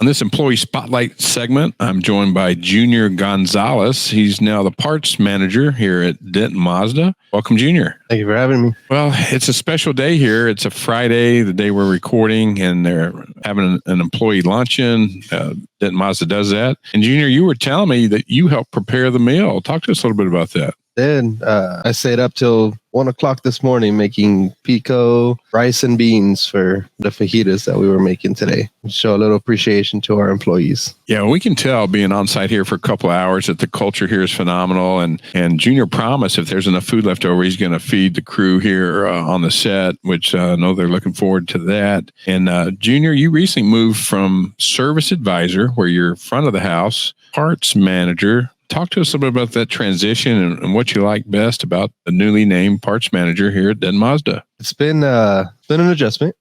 On this employee spotlight segment, I'm joined by Junior Gonzalez. He's now the parts manager here at Denton Mazda. Welcome, Junior. Thank you for having me. Well, it's a special day here. It's a Friday, the day we're recording, and they're having an employee luncheon. Denton Mazda does that. And Junior, you were telling me that you helped prepare the meal. Talk to us a little bit about that. Then I stayed up till 1 o'clock this morning making pico, rice, and beans for the fajitas that we were making today. Show a little appreciation to our employees. Yeah, we can tell being on site here for a couple of hours that the culture here is phenomenal. And Junior promised if there's enough food left over, he's going to feed the crew here on the set, which I know they're looking forward to that. And Junior, you recently moved from service advisor, where you're front of the house, parts manager. Talk to us a little bit about that transition and what you like best about the newly named parts manager here at Denton Mazda. It's been an adjustment.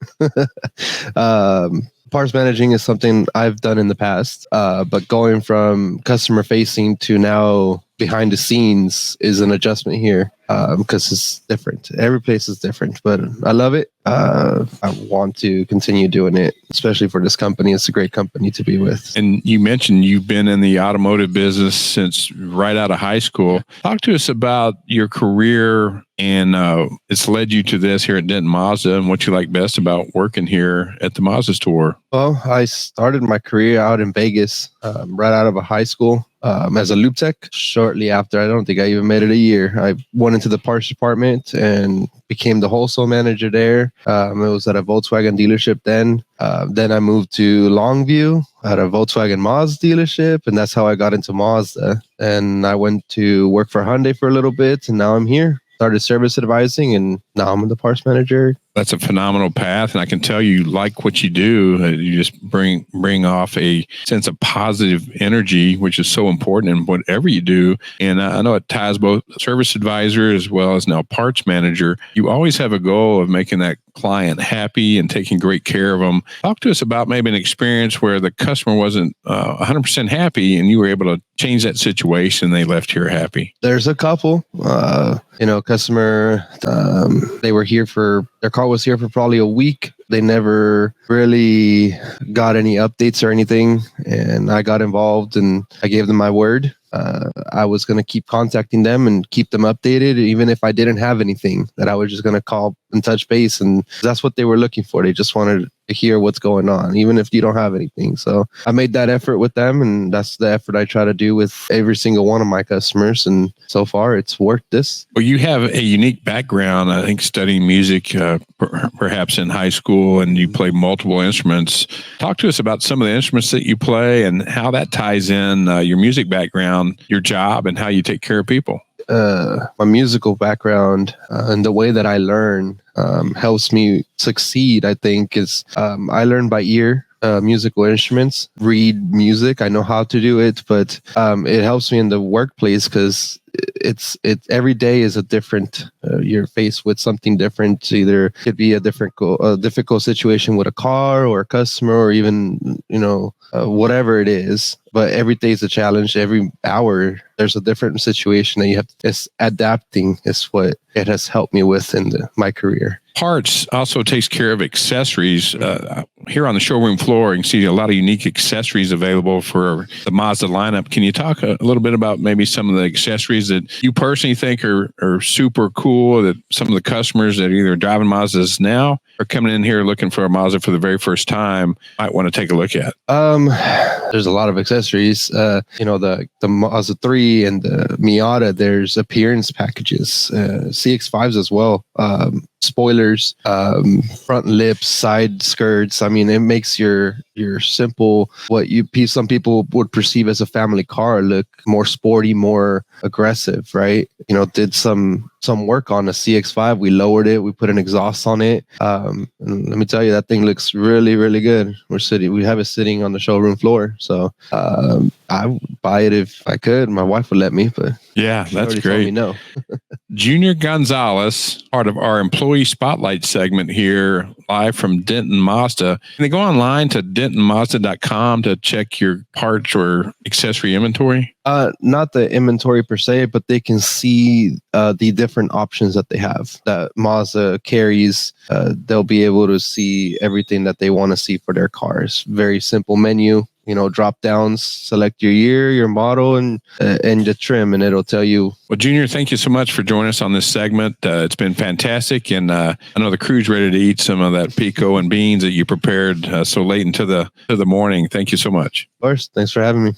Parts managing is something I've done in the past, but going from customer facing to now behind the scenes is an adjustment here because it's different. Every place is different, but I love it. I want to continue doing it, especially for this company. It's a great company to be with. And you mentioned you've been in the automotive business since right out of high school. Talk to us about your career and it's led you to this here at Denton Mazda and what you like best about working here at the Mazda store. Well, I started my career out in Vegas right out of a high school. As a loop tech. Shortly after, I don't think I even made it a year, I went into the parts department and became the wholesale manager there. It was at a Volkswagen dealership then. Then I moved to Longview at a Volkswagen Mazda dealership, and that's how I got into Mazda. And I went to work for Hyundai for a little bit, and now I'm here. Started service advising, and now I'm the parts manager. That's a phenomenal path, and I can tell you like what you do. You just bring off a sense of positive energy, which is so important in whatever you do. And I know it ties both service advisor as well as now parts manager. You always have a goal of making that client happy and taking great care of them. Talk to us about maybe an experience where the customer wasn't 100% happy and you were able to change that situation. They left here happy. There's a couple, customer, their car was here for probably a week. They never really got any updates or anything. And I got involved and I gave them my word. I was going to keep contacting them and keep them updated, even if I didn't have anything, that I was just going to call and touch base. And that's what they were looking for. They just wanted to hear what's going on, even if you don't have anything. So I made that effort with them, and that's the effort I try to do with every single one of my customers. And so far, it's worked. Well, you have a unique background, I think, studying music, perhaps in high school, and you play multiple instruments. Talk to us about some of the instruments that you play and how that ties in your music background, your job, and how you take care of people. My musical background and the way that I learn helps me succeed, I think, is I learn by ear. Musical instruments, read music. I know how to do it, but it helps me in the workplace because it's every day is a different. You're faced with something different. Either it could be a difficult situation with a car or a customer, or even whatever it is. But every day is a challenge. Every hour there's a different situation that you have. It's adapting is what it has helped me with in my career. Parts also takes care of accessories. Here on the showroom floor, you can see a lot of unique accessories available for the Mazda lineup. Can you talk a little bit about maybe some of the accessories that you personally think are super cool, that some of the customers that are either driving Mazdas now or coming in here looking for a Mazda for the very first time might want to take a look at? There's a lot of accessories. The Mazda 3 and the Miata, there's appearance packages, CX-5s as well. Spoilers, front lips, side skirts. I mean, it makes your simple, some people would perceive as a family car, look more sporty, more aggressive, right? Did some work on a CX-5. We lowered it. We put an exhaust on it. And let me tell you, that thing looks really, really good. We have it sitting on the showroom floor. So I would buy it if I could. My wife would let me, but yeah, that's great. Told me no. Junior Gonzalez, part of our employee spotlight segment here. live from Denton Mazda. Can they go online to dentonmazda.com to check your parts or accessory inventory? Not the inventory per se, but they can see the different options that they have that Mazda carries. They'll be able to see everything that they want to see for their cars. Very simple menu. Drop downs, select your year, your model, and the trim, and it'll tell you. Well, Junior, thank you so much for joining us on this segment. It's been fantastic, and I know the crew's ready to eat some of that pico and beans that you prepared so late into the morning. Thank you so much. Of course, thanks for having me.